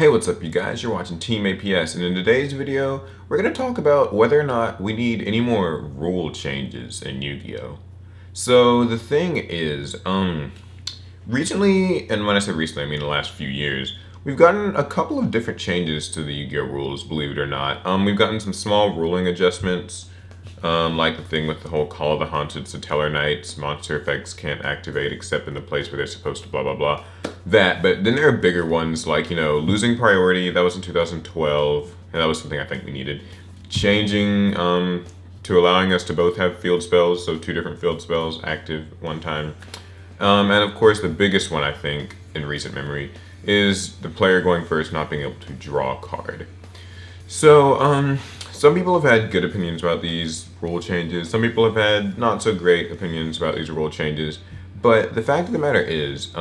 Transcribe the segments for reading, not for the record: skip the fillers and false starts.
Hey, what's up, you guys? You're watching Team APS, and in today's video, we're going to talk about whether or not we need any more rule changes in Yu-Gi-Oh! So, the thing is, recently, and when I say recently, I mean the last few years, we've gotten a couple of different changes to the Yu-Gi-Oh! Rules, believe it or not. We've gotten some small ruling adjustments, like the thing with the whole Call of the Haunted Satellar Knights, monster effects can't activate except in the place where they're supposed to, blah blah blah. That, but then there are bigger ones like, losing priority, that was in 2012, and that was something I think we needed. Changing to allowing us to both have field spells, so two different field spells active one time. And of course, the biggest one I think in recent memory is the player going first not being able to draw a card. So, some people have had good opinions about these rule changes. Some people have had not so great opinions about these rule changes. But the fact of the matter is,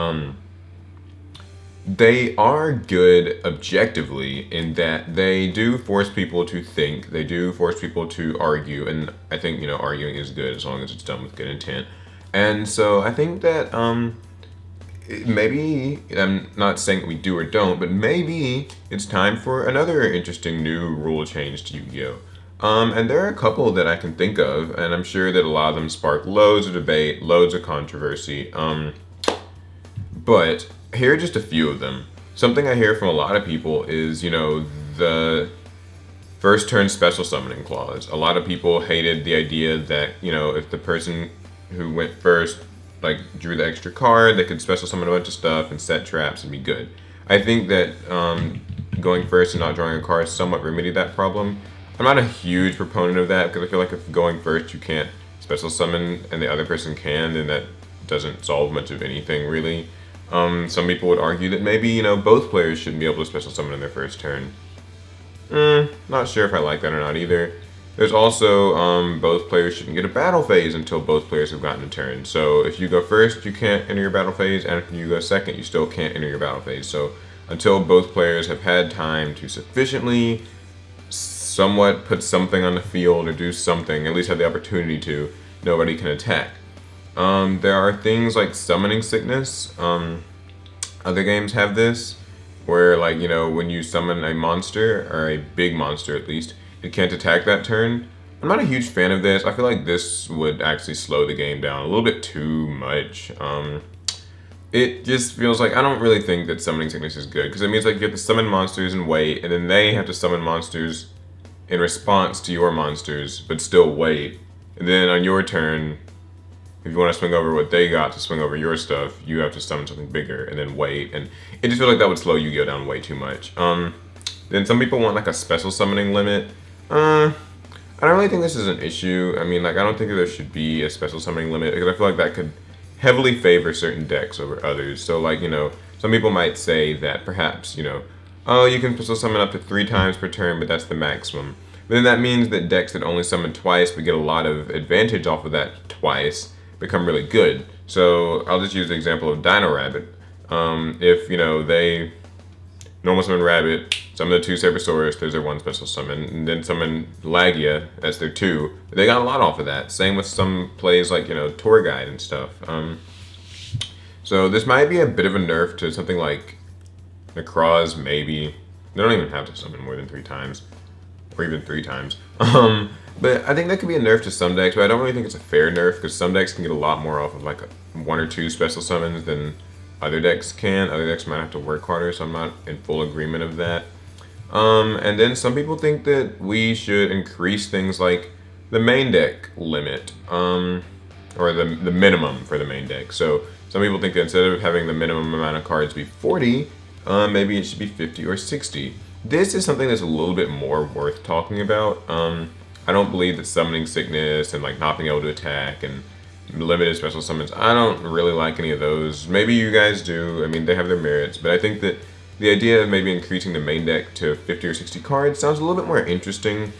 they are good objectively in that they do force people to think. They do force people to argue, and I think arguing is good as long as it's done with good intent. And so I think that maybe, I'm not saying we do or don't, but maybe it's time for another interesting new rule change to Yu-Gi-Oh! And there are a couple that I can think of, and I'm sure that a lot of them spark loads of debate, loads of controversy. But here are just a few of them. Something I hear from a lot of people is, the first turn special summoning clause. A lot of people hated the idea that, if the person who went first drew the extra card, they could special summon a bunch of stuff and set traps and be good. I think that going first and not drawing a card somewhat remedied that problem. I'm not a huge proponent of that because I feel like if going first you can't special summon and the other person can, then that doesn't solve much of anything really. Some people would argue that maybe, both players shouldn't be able to special summon in their first turn. Not sure if I like that or not either. There's also, both players shouldn't get a battle phase until both players have gotten a turn. So if you go first, you can't enter your battle phase, and if you go second, you still can't enter your battle phase. So until both players have had time to sufficiently somewhat put something on the field or do something, at least have the opportunity to, nobody can attack. There are things like summoning sickness. Other games have this, where when you summon a monster, or a big monster at least, it can't attack that turn. I'm not a huge fan of this. I feel like this would actually slow the game down a little bit too much. It just feels like I don't really think that summoning sickness is good, because it means you have to summon monsters and wait, and then they have to summon monsters in response to your monsters, but still wait. And then on your turn, if you want to swing over what they got to swing over your stuff, you have to summon something bigger and then wait. And it just feels like that would slow Yu-Gi-Oh! Down way too much. Then some people want a special summoning limit. I don't really think this is an issue. I mean, I don't think that there should be a special summoning limit because I feel like that could heavily favor certain decks over others. So, some people might say that perhaps, oh, you can special summon up to 3 times per turn, but that's the maximum. But then that means that decks that only summon twice but get a lot of advantage off of that twice become really good. So I'll just use the example of Dino Rabbit. If, they normal summon Rabbit, summon the 2 Cerbersaurus, there's their 1 special summon, and then summon Lagia as their 2. They got a lot off of that. Same with some plays like, Tour Guide and stuff. So this might be a bit of a nerf to something like Necroz, maybe. They don't even have to summon more than 3 times, or even 3 times. But I think that could be a nerf to some decks, but I don't really think it's a fair nerf because some decks can get a lot more off of 1 or 2 special summons than other decks can. Other decks might have to work harder, so I'm not in full agreement of that. And then some people think that we should increase things like the main deck limit, or the minimum for the main deck. So some people think that instead of having the minimum amount of cards be 40, maybe it should be 50 or 60. This is something that's a little bit more worth talking about. I don't believe that summoning sickness and not being able to attack and limited special summons, I don't really like any of those. Maybe you guys do. I mean, they have their merits, but I think that the idea of maybe increasing the main deck to 50 or 60 cards sounds a little bit more interesting.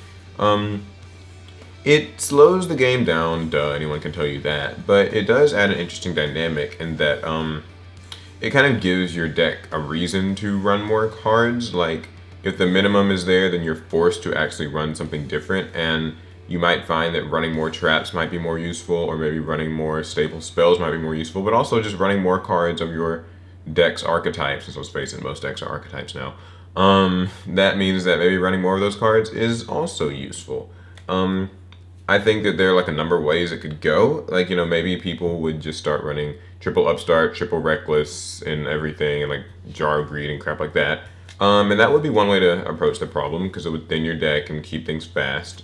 It slows the game down, duh, anyone can tell you that, but it does add an interesting dynamic in that it kind of gives your deck a reason to run more cards. If the minimum is there, then you're forced to actually run something different, and you might find that running more traps might be more useful, or maybe running more staple spells might be more useful, but also just running more cards of your deck's archetypes, and so let's face it, most decks are archetypes now, That means that maybe running more of those cards is also useful. Um, I think that there are like a number of ways it could go. Like, maybe people would just start running triple upstart, triple reckless, and everything, and like jar of greed and crap like that. And that would be one way to approach the problem because it would thin your deck and keep things fast.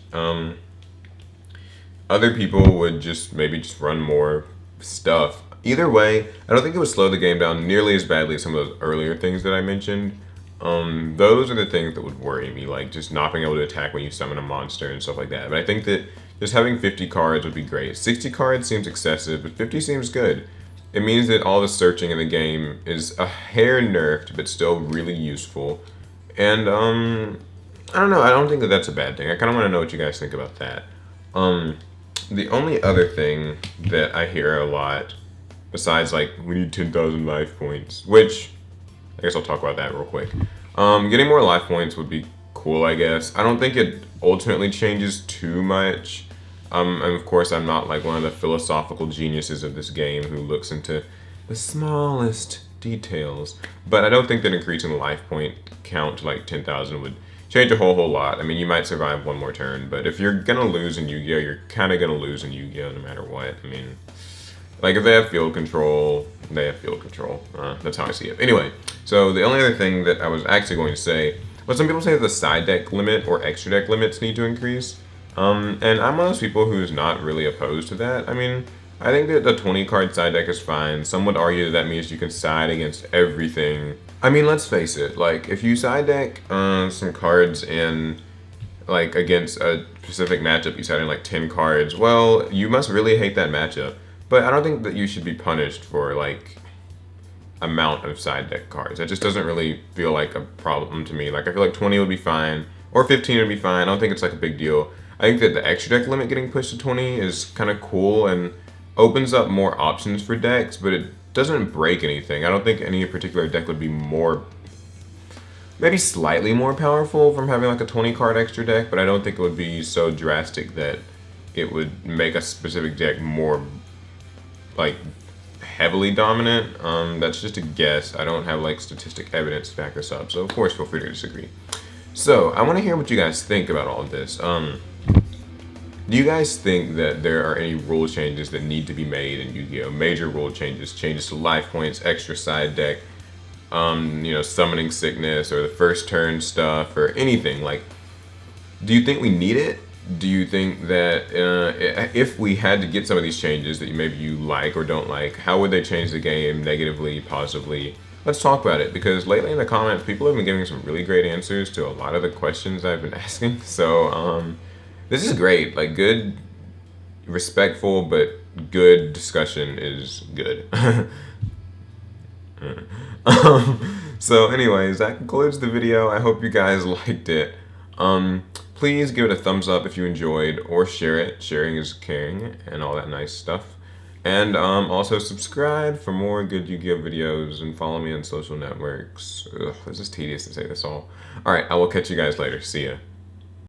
Other people would just maybe just run more stuff. Either way, I don't think it would slow the game down nearly as badly as some of those earlier things that I mentioned. Those are the things that would worry me, like just not being able to attack when you summon a monster and stuff like that. But I think that just having 50 cards would be great. 60 cards seems excessive, but 50 seems good. It means that all the searching in the game is a hair nerfed, but still really useful. And I don't know. I don't think that that's a bad thing. I kind of want to know what you guys think about that. Um, the only other thing that I hear a lot, besides like we need 10,000 life points, which I guess I'll talk about that real quick. Getting more life points would be cool, I guess. I don't think it ultimately changes too much. And of course, I'm not like one of the philosophical geniuses of this game who looks into the smallest details. But I don't think that increasing the life point count to like 10,000 would change a whole lot. I mean, you might survive one more turn, but if you're gonna lose in Yu-Gi-Oh, you're kind of gonna lose in Yu-Gi-Oh no matter what. I mean, like if they have field control, they have field control. That's how I see it. Anyway, so the only other thing that I was actually going to say was some people say that the side deck limit or extra deck limits need to increase. And I'm one of those people who's not really opposed to that. I mean, I think that the 20 card side deck is fine. Some would argue that that means you can side against everything. I mean, let's face it, like if you side deck some cards in like against a specific matchup, you side in like 10 cards, well, you must really hate that matchup. But I don't think that you should be punished for like amount of side deck cards. That just doesn't really feel like a problem to me. Like I feel like 20 would be fine, or 15 would be fine. I don't think it's like a big deal. I think that the extra deck limit getting pushed to 20 is kind of cool and opens up more options for decks, but it doesn't break anything. I don't think any particular deck would be more, maybe slightly more powerful from having like a 20 card extra deck, but I don't think it would be so drastic that it would make a specific deck more like heavily dominant. That's just a guess. I don't have like statistic evidence to back this up, so of course feel free to disagree. So I want to hear what you guys think about all of this. Do you guys think that there are any rule changes that need to be made in Yu-Gi-Oh? Major rule changes, changes to life points, extra side deck, summoning sickness or the first turn stuff or anything. Like, do you think we need it? Do you think that if we had to get some of these changes that maybe you like or don't like, how would they change the game negatively, positively? Let's talk about it, because lately in the comments, people have been giving some really great answers to a lot of the questions I've been asking. So this is great. Like, good, respectful, but good discussion is good. So anyways, that concludes the video. I hope you guys liked it. Please give it a thumbs up if you enjoyed, or share it. Sharing is caring and all that nice stuff. And also subscribe for more good Yu-Gi-Oh videos, and follow me on social networks. Ugh, this is tedious to say this all. Alright, I will catch you guys later. See ya.